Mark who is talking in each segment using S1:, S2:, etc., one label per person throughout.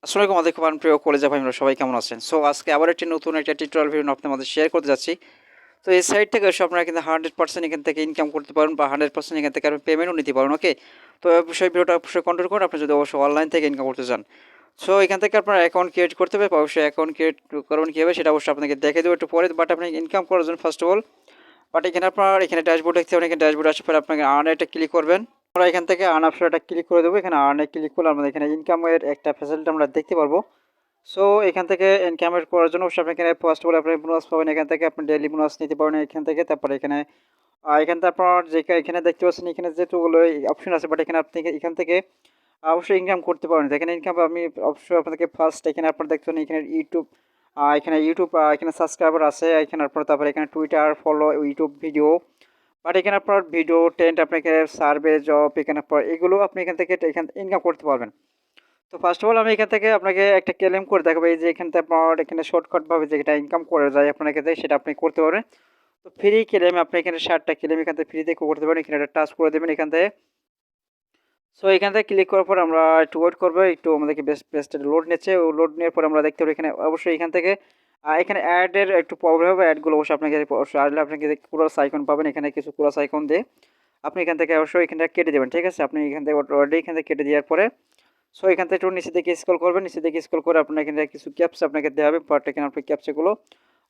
S1: আসসালামু আলাইকুম আমাদের খুব প্রিয় কলেজে ভাই আমরা সবাই কেমন আছেন? সো আজকে আবার একটি নতুন একটা টিউটোরিয়াল ভিডিও আপনাদের মধ্যে শেয়ার করতে যাচ্ছি। তো এই সাইট থেকে এসে আপনারা কিন্তু 100% এখান থেকে ইনকাম করতে পারেন বা 100% এখান থেকে আপনি পেমেন্টও নিতে পারেন, ওকে? তো অবশ্যই ভিডিওটা অবশ্যই কন্টিনিউ করুন আপনি যদি অবশ্যই অনলাইন থেকে ইনকাম করতে চান। সো এখান থেকে আপনার অ্যাকাউন্ট ক্রিয়েট করতে হবে, অবশ্যই অ্যাকাউন্ট ক্রিয়েট করবেন কীভাবে সেটা অবশ্যই আপনাকে দেখে দেবো একটু পরে। বাট আপনি ইনকাম করার জন্য ফার্স্ট অফ অল বাট এখানে আপনার এখানে ড্যাশবোর্ড দেখতে পাবেন, এখানে ড্যাশবোর্ড আসার পরে আপনাকে আর্ন এটা ক্লিক করবেন। আমরা এখান থেকে আর্ন অপশনটা ক্লিক করে দেবো। এখানে আর্নে ক্লিক করলে আমাদের এখানে ইনকামের একটা ফ্যাসিলিটি আমরা দেখতে পারবো। সো এখান থেকে ইনকাম করার জন্য অবশ্যই আপনি এখানে ফার্স্ট অফ অল আপনি বোনাস পাবেন। এখান থেকে আপনি ডেইলি বোনাস নিতে পারেন এখান থেকে। তারপরে এখানে এখান থেকে আপনার যে এখানে দেখতে পাচ্ছেন এখানে যেগুলো অপশন আছে, বাট এখানে আপনি এখান থেকে অবশ্যই ইনকাম করতে পারেন। এখানে ইনকাম আমি অবশ্যই আপনাদেরকে ফার্স্ট এখানে আপনার দেখতে পারেন এখানে ইউটিউব, এখানে সাবস্ক্রাইবার আছে এখানে আপনার। তারপরে এখানে Twitter follow, YouTube video, but এখানে আপনার ভিডিও টেন্ট আপনাকে সার্ভে জব এখানে আপনার এগুলো আপনি এখান থেকে ইনকাম করতে পারবেন। তো ফার্স্ট অফ অল আমি এখান থেকে আপনাকে একটা ক্লেম করে দেখাবো। এই যে এখান থেকে আপনার এখানে শর্টকাটভাবে যেটা ইনকাম করা যায় আপনার এখান থেকে সেটা আপনি করতে পারবেন। তো ফ্রি ক্লেম আপনি এখানে 60টা ক্লেম এখান থেকে ফ্রিতে করতে পারেন। এখানে একটা টাচ করে দেবেন এখান থেকে। সো এখান থেকে ক্লিক করার পর আমরা একটু ওয়েট করবো, একটু আমাদেরকে বেস্ট পেজটা লোড নিচ্ছে। ও লোড নেওয়ার পর আমরা দেখতে পাবো এখানে অবশ্যই এখান থেকে এখানে অ্যাডের একটু প্রবলেম হবে। অ্যাডগুলো অবশ্যই আপনাকে অবশ্যই আসলে আপনাকে ক্রস আইকন পাবেন, এখানে কিছু ক্রস আইকন দিয়ে আপনি এখান থেকে অবশ্যই এখানটা কেটে দেবেন, ঠিক আছে? আপনি এখান থেকে অলরেডি এখান থেকে কেটে দেওয়ার পরে সো এখান থেকে একটু নিচে দিকে স্ক্রল করবেন। নিচে দিকে স্ক্রল করে আপনার এখানে কিছু ক্যাপচা আপনাকে দেওয়া হবে, বাট এখানে আপনি ক্যাপচাগুলো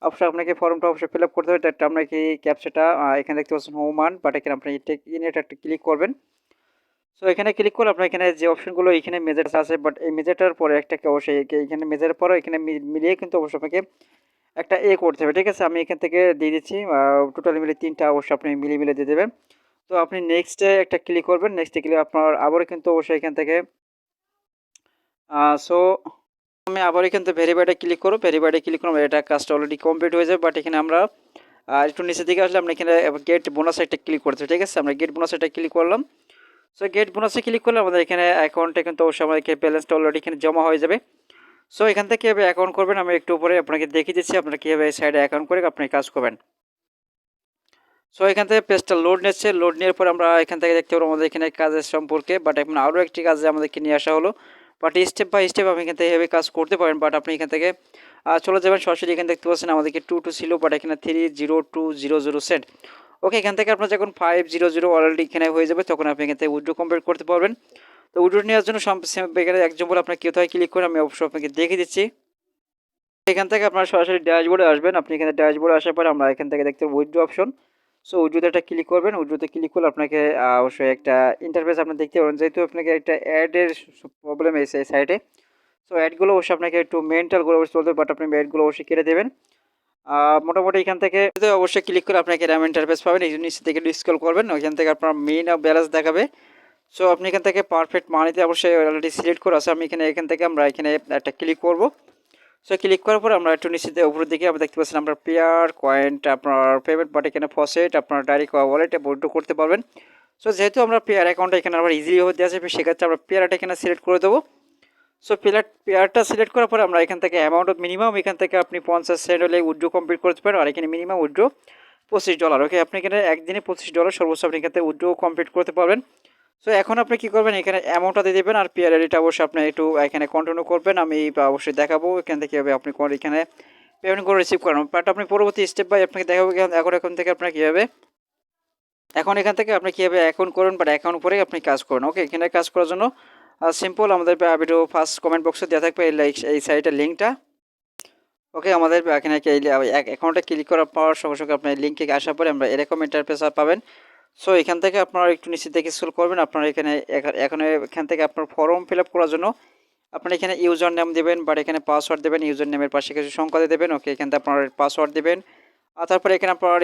S1: অবশ্যই আপনাকে ফর্মটা অবশ্যই ফিল আপ করতে হবে। তারটা আপনাকে ক্যাপচাটা এখানে দেখতে পাচ্ছেন হোমান, বাট এখানে আপনি টেক ইন এটা একটা ক্লিক করবেন। সো এখানে ক্লিক করলে আপনার এখানে যে অপশনগুলো এখানে মেজার আছে, বাট এই মেজারটার পরে একটা অবশ্যই এখানে মেজারের পরে এখানে মিলিয়ে কিন্তু অবশ্যই আপনাকে একটা করতে হবে, ঠিক আছে? আমি এখান থেকে দিয়ে দিচ্ছি টোটালি মিলে 3টা অবশ্যই আপনি মিলিয়ে দিয়ে দেবেন। তো আপনি নেক্সটে একটা ক্লিক করবেন। নেক্সটে ক্লিক আপনার আবারও কিন্তু অবশ্যই এখান থেকে সো আমি আবার এখান থেকে ভেরিফাইডে ক্লিক করব। ভেরিফাইডে ক্লিক করব, এটা কাজটা অলরেডি কমপ্লিট হয়ে যাবে। বাট এখানে আমরা একটু নিচের দিকে আসলে আমরা এখানে গেট বোনাস একটা ক্লিক করতে, ঠিক আছে? আমরা গেট বোনাস এটা ক্লিক করলাম। সো গেট বোনাসে ক্লিক করলে আমাদের এখানে অ্যাকাউন্টে কিন্তু অবশ্যই আমাদেরকে ব্যালেন্সটা অলরেডি এখানে জমা হয়ে যাবে। সো এখান থেকে কীভাবে অ্যাকাউন্ট করবেন আমি একটু উপরে আপনাকে দেখিয়ে দিচ্ছি, আপনারা কীভাবে সাইডে অ্যাকাউন্ট করে আপনি কাজ করবেন। সো এখান থেকে পেজটা লোড নিচ্ছে। লোড নেওয়ার পর আমরা এখান থেকে দেখতে পাবো আমাদের এখানে কাজের সম্পর্কে, বাট এখন আরও একটি কাজে আমাদেরকে নিয়ে আসা হলো। বাট স্টেপ বাই স্টেপ আপনি এখান থেকে এভাবে কাজ করতে পারেন। বাট আপনি এখান থেকে চলে যাবেন সরাসরি। এখানে দেখতে পাচ্ছেন আমাদেরকে 2 ছিল, বাট এখানে 30200 সেন্ট। ওকে, এখান থেকে আপনার যখন 500 অলরেডি এখানে হয়ে যাবে তখন আপনি এখান থেকে উইথড্র কমপ্লিট করতে পারবেন। তো উইথড্র নেওয়ার জন্য এখানে এক্সাম্পল আপনার কোথায় ক্লিক করে আমি অবশ্যই আপনাকে দেখিয়ে দিচ্ছি। এখান থেকে আপনার সরাসরি ড্যাশবোর্ডে আসবেন। আপনি এখানে ড্যাশবোর্ডে আসার পরে আমরা এখান থেকে দেখতে পাবো উইথড্র অপশন। সো উইথড্রোতে একটা ক্লিক করবেন। উইথড্রোতে ক্লিক করলে আপনাকে অবশ্যই একটা ইন্টারফেস আপনি দেখতে পাবেন। যেহেতু আপনাকে একটা অ্যাডের প্রবলেম এসেছে এই সাইটে, সো অ্যাডগুলো অবশ্যই আপনাকে একটু মেন্টাল করে অবশ্যই চলতে, বাট আপনি অ্যাডগুলো অবশ্যই কেটে দেবেন। মোটামুটি এখান থেকে অবশ্যই ক্লিক করে আপনাকে র্যাম ইন্টারফেস পাবেন। এই নিচে থেকে স্ক্রল করবেন, ওইখান থেকে আপনার মেইন ব্যালেন্স দেখাবে। সো আপনি এখান থেকে পারফেক্ট মানিতে অবশ্যই অলরেডি সিলেক্ট করা আছে। আমি এখান থেকে আমরা এখানে একটা ক্লিক করব। সো ক্লিক করার পর আমরা একটু নিচে উপরের দিকে আমরা দেখতে পাচ্ছেন আপনার পেয়ার কয়েন্ট আপনার পেমেন্ট, বাট এখানে ফসেট আপনার ডাইরেক্ট ওয়ালেটে উইথড্র করতে পারবেন। সো যেহেতু আমরা পেয়ার অ্যাকাউন্টটা এখানে আবার ইজিলি হতে আছে, সেক্ষেত্রে আমরা পেয়ারটা এখানে সিলেক্ট করে দেবো। সো পেয়ারটা সিলেক্ট করার পরে আমরা এখান থেকে অ্যামাউন্ট অফ মিনিমাম এখান থেকে আপনি 50 সেন্ট হলে উইথড্র কমপ্লিট করতে পারেন। আর এখানে মিনিমাম উইথড্র $25। ওকে, আপনি এখানে একদিনে $25 সর্বোচ্চ আপনি এখান থেকে উইথড্র কমপ্লিট করতে পারবেন। সো এখন আপনি কী করবেন, এখানে অ্যামাউন্টটা দিয়ে দেবেন আর পেয়ার আইডিটা অবশ্যই আপনি একটু এখানে কন্টিনিউ করবেন। আমি অবশ্যই দেখাবো এখান থেকে কীভাবে আপনি এখানে পেমেন্ট করে রিসিভ করানো, বাট আপনি পরবর্তী স্টেপ বাই আপনাকে দেখাবো এখন থেকে আপনার কীভাবে এখান থেকে আপনি কীভাবে অ্যাকাউন্ট করুন, বাট অ্যাকাউন্ট করে আপনি কাজ করুন। ওকে, এখানে কাজ করার জন্য সিম্পল আমাদের ভিডিও ফার্স্ট কমেন্ট বক্সে দেওয়া থাকবে এই সাইটের লিঙ্কটা। ওকে, আমাদের এখানে অ্যাকাউন্টে ক্লিক করার পর সঙ্গে সঙ্গে আপনার লিঙ্কে আসার পরে আমরা এরকম ইন্টারফেস পাবেন। সো এখান থেকে আপনারা একটু নিচে থেকে স্ক্রল করবেন। আপনারা এখান থেকে আপনার ফর্ম ফিল আপ করার জন্য আপনারা এখানে ইউজার নেম দেবেন, বাট এখানে পাসওয়ার্ড দেবেন। ইউজার নেমের পাশে কিছু সংখ্যা দিয়ে দেবেন। ওকে, এখান থেকে আপনার পাসওয়ার্ড দেবেন। আর তারপরে এখানে আপনার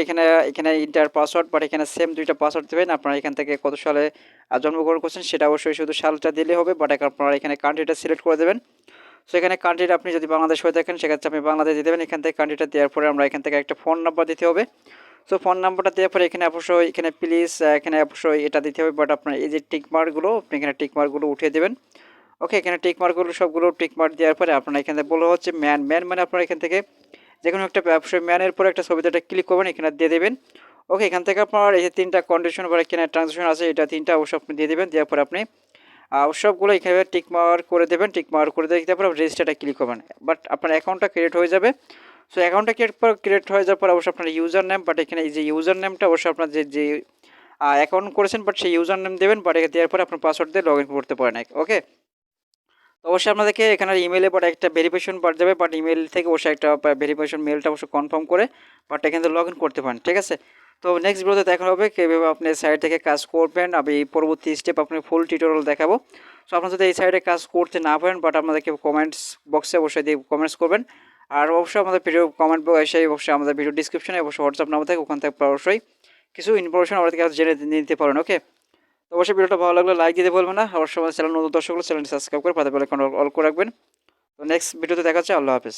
S1: এখানে ইন্টার পাসওয়ার্ড, বাট এখানে সেম 2টা পাসওয়ার্ড দেবেন। আপনারা এখান থেকে কত সালে জন্মগ্রহণ করছেন সেটা অবশ্যই শুধু সালটা দিলে হবে, বাট আপনারা এখানে কান্ট্রিটা সিলেক্ট করে দেবেন। সো এখানে কান্ট্রিটা আপনি যদি বাংলাদেশ হয়ে থাকেন সেক্ষেত্রে আপনি বাংলাদেশ দিয়ে দেবেন। এখান থেকে কান্ট্রিটা দেওয়ার পরে আমরা এখান থেকে একটা ফোন নাম্বার দিতে হবে। সো ফোন নাম্বারটা দেওয়ার পরে এখানে অবশ্যই এখানে প্লিজ এখানে অবশ্যই এটা দিতে হবে, বাট আপনার এই যে টিকমার্কগুলো আপনি এখানে টিকমার্কগুলো উঠিয়ে দেবেন। ওকে, এখানে টিকমার্কগুলো সবগুলো টিকমার্ক দেওয়ার পরে আপনারা এখানে বলা হচ্ছে ম্যান মানে আপনারা এখান থেকে যে কোনো একটা অবশ্যই ম্যানের পরে একটা ছবিতে ক্লিক করবেন, এখানে দিয়ে দেবেন। ওকে, এখান থেকে আপনার এই যে 3টা কন্ডিশন বা এখানে ট্রানজেকশন আছে, এটা 3টা অবশ্যই আপনি দিয়ে দেবেন। দেওয়ার পরে আপনি সবগুলো এখানে টিক মার্ক করে দেবেন, টিক মার্ক করে দিয়ে তারপর রেজিস্টারটা ক্লিক করবেন, বাট আপনার অ্যাকাউন্টটা ক্রিয়েট হয়ে যাবে। সো অ্যাকাউন্টটা ক্রিয়েট হয়ে যাওয়ার পর অবশ্যই আপনার ইউজার নেম, বাট এখানে এই যে ইউজার নেমটা অবশ্যই আপনার যে অ্যাকাউন্ট করেছেন বাট সেই ইউজার নেম দেবেন, বাট এটা দেওয়ার পরে আপনার পাসওয়ার্ড দিয়ে লগ ইন করতে পারেন। ওকে, তো অবশ্যই আপনাদেরকে এখানে ইমেলে বাট একটা ভেরিফিকেশন পাঠ যাবে, বাট ইমেল থেকে অবশ্যই একটা ভেরিফিকেশন মেলটা অবশ্যই কনফার্ম করে বাট এখান থেকে লগ ইন করতে পারেন। ঠিক আছে, তো নেক্সট ভিডিওতে দেখা হবে কীভাবে আপনি সাইট থেকে কাজ করবেন। আমি পরবর্তী স্টেপ আপনি ফুল টিউটোরিয়াল দেখাবো। সো আপনার যদি এই সাইটে কাজ করতে না পারেন বাট আপনাদেরকে কমেন্টস বক্সে অবশ্যই দিয়ে কমেন্টস করবেন। আর অবশ্যই আমাদের ভিডিও কমেন্ট বক্সে অবশ্যই আমাদের ভিডিও ডিসক্রিপশনে অবশ্যই হোয়াটসঅ্যাপ নাম্বার থাকে, ওখান থেকে অবশ্যই কিছু ইনফরমেশন আমাদের কাছে জেনে নিতে পারেন। ওকে, তো অবশ্যই ভিডিওটা ভালো লাগলে লাইক দিতে বলবেন না। অবশ্যই আমাদের চ্যানেল নতুন দর্শক হলে চ্যানেলটি সাবস্ক্রাইব করে পাতে বেল আইকন অল করে রাখবেন। তো নেক্সট ভিডিওতে দেখা হচ্ছে। আল্লাহ হাফেজ।